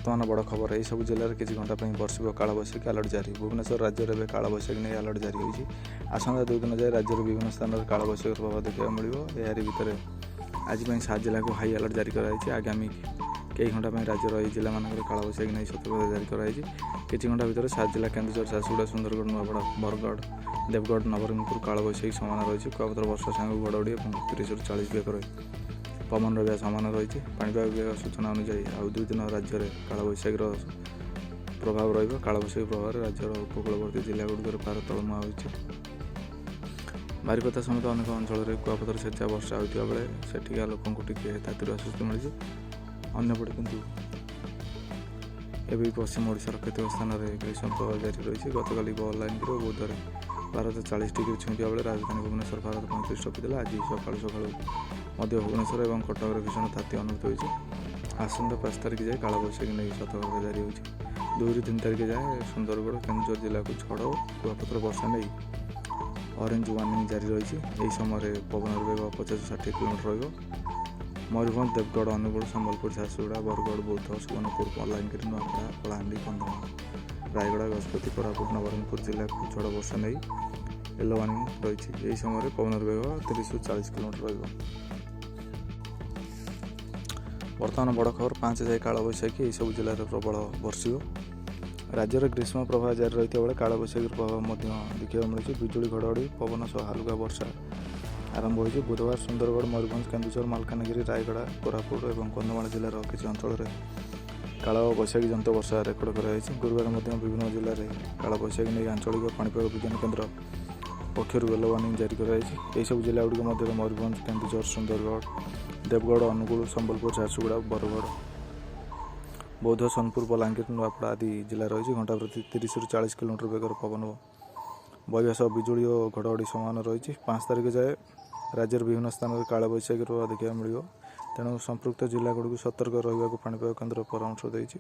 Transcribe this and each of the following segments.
बर्तमान बड़ खबर यही सब जिले में किसी घंटा बर्षिब कालबैशाखी अलर्ट जारी। भुवनेश्वर राज्य में कालबैशाखी नहीं अलर्ट जारी होगी। आसंता 2 दिन जाए राज्य विभिन्न स्थान में कालबैशाखी प्रभाव देखा मिले। यार भितर आज 7 जिला को हाई अलर्ट जारी कराई। आगामी कई घंटा राज्यर यह जिला मान कालबैशाखी नहीं सतर्कता जारी कराई। किसी घंटा भितर 7 जिला केन्दुझर, झारसुगुड़ा, सुंदरगढ़, नुआपड़ा, बरगढ़, देवगढ़, नवरंगपुर कालबैशाखी सामान रही। कुआपथर वर्षा सांग घड़घड़ी और 30 ରୁ 40 बेगर पवन रहा सामान रही। पाणीपाग विभाग सूचना अनुसार आउ 2 दिन राज्य में कालबैशाखी प्रभाव रैशाखी प्रभाव राज्यर उपकूलवर्ती जिला गुड़िक पार तलमुआ होती। बारिपदा समेत अनेक अंचल में कुआपथर छेचा वर्षा होता बेले सेठिका लोक तातिर आश्वस्ति मिली। अंपटे किंतु एवं पश्चिम ओडिशार केतेक स्थान में ग्रीष्म प्रभाव जारी रही। गतकाली बलांगीर और बौद्धରେ 12 डिग्री छुईंटा बेले राजधानी भुवनेश्वर 35 टपिला। आज सकाल भुवनेश्वर और कटक भीषण ताती अनुभूत होती। आसंता 5 तारिख जाए कालबैशाखी नहीं सतर्कता जारी होती। 2 ରୁ 3 तारिख जाए सुंदरगढ़, केन्दुझर जिला को झड़ और कुआपथर वर्षा नहीं ऑरेंज वार्निंग जारी रही। यही समय पवन वेग 50-60 किलोमीटर रही। मयूरभंज, देवगढ़, अनुगुल, संबलपुर, झारसुगुड़ा, बरगढ़, बौद्ध, सुवर्णपुर, बलांगीर, नुआपड़ा, कलाहांडी, कंधमाल, रायगड़ा, गजपति, कोरापुट, नवरंगपुर जिला को झड़ वर्षा नहीं येलो वार्निंग रही। यही समय पवन वेग 30 ରୁ 40 किलोमीटर रही। बर्तमान बड़ खबर 5 जाए कालबैशाखी यही सब जिले में प्रबल बर्षिब। राज्य में ग्रीष्म प्रभाव जारी रही बेले कालबैशाखी प्रभाव देखा मिली। बिजुली घड़घड़ी पवन सह हालुका वर्षा आरंभ होती। बुधवार सुंदरगढ़, मयूरभंज, केन्दुझर, मालकानगिरी, रायगड़ा, कोरापुट और कंधमाल जिलार किसी अंचल में कालबैशाखी जनित वर्षा रेकर्ड कराई। गुरुवार विभिन्न जिले में कालबैशाखी नहीं आंचलिक पाणीपाग विज्ञान केन्द्र पक्षर येलो वार्निंग जारी कराई। यही सब जिला गुड़िक मध्य मयूरभंज, केन्दुझर, सुंदरगढ़, देवगढ़, अनुगुल, संबलपुर, झारसुगुड़ा, बरगढ़, बौद्ध, सोनपुर, बलांगीर, नुआपड़ा आदि जिला रही। घंटा प्रति 30 ରୁ 40 किलोमीटर बेगर पवन बहिवा सह बिजुली और घड़घड़ी समान रही। 5 तारिख जाए राज्य विभिन्न स्थान में कालबैशाखी प्रभाव देखा मिले। तेणु संपृक्त जिला गुड़िक सतर्क रहा पाणीपाग केन्द्र परामर्श देती।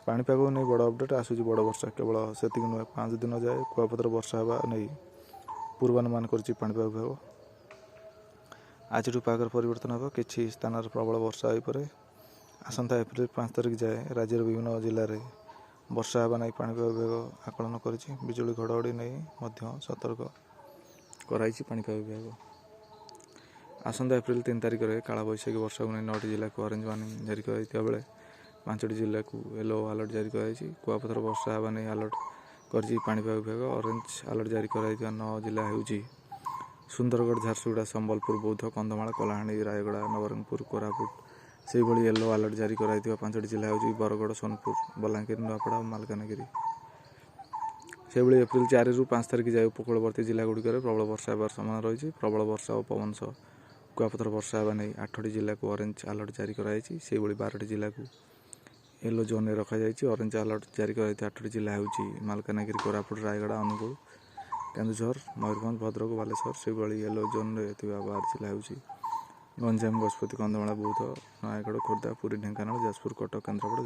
पाणीपाग नहीं बड़ अपडेट आसूँ। बड़ वर्षा केवल से नुहे 5 दिन जाए कुआपथर वर्षा होगा नहीं पूर्वानुमान करिछि पाणीपाग विभाग। आज पागर परिवर्तन हो किसी स्थान प्रबल वर्षा हो पारे। आसंता एप्रिल 5 तारिख जाए राज्य विभिन्न जिले में वर्षा होगा नहीं पाणीपाग विभाग आकलन करिछि। बिजुली घड़घड़ी नहीं सतर्क कराई पाणीपाग विभाग। आसंता एप्रिल 3 तारिख में कालबैशाखी वर्षा को नहीं 9 जिला को ऑरेंज वार्निंग जारी कराइथिबा बेले 5 जिला को येलो अलर्ट जारी कराई। कुआपथर वर्षा होगा नहीं अलर्ट करिछि पाणीपाग विभाग। ऑरेंज अलर्ट जारी कराइथिबा 9 जिला हेउछि सुंदरगढ़, झारसुगुड़ा, संबलपुर, बौद्ध, कंधमाल, कलाहांडी, रायगड़ा, नवरंगपुर, कोरापुट। से भली येलो अलर्ट जारी कराइथिबा 5 जिला हेउछि बरगढ़, सोनपुर, बलांगीर, नुआपड़ा, मालकानगिरी। से भली एप्रिल 4 ରୁ 5 तारिख जाए उपकूलवर्ती जिला गुड़िक प्रबल वर्षा होबार संभावना रही। प्रबल वर्षा और पवन सह कुआपथर वर्षा होगा नहीं 8 जिला को ऑरेंज अलर्ट जारी कराई। से 12 जिला को येलो जोन में रखा जाइए। ऑरेंज अलर्ट जारी कराई 8 जिला हेउछि मालकानगिरी, कोरापुट, रायगड़ा, अनुगुल, केन्दुझर, मयूरभंज, भद्रक, बालेश्वर। से येलो जोन में 12 जिला हेउछि गंजाम, गजपति, कंधमाल, बौद्ध, नयागढ़, खोर्धा, पुरी, ढेंकानाल, जाजपुर, कटक, केन्द्रापड़ा।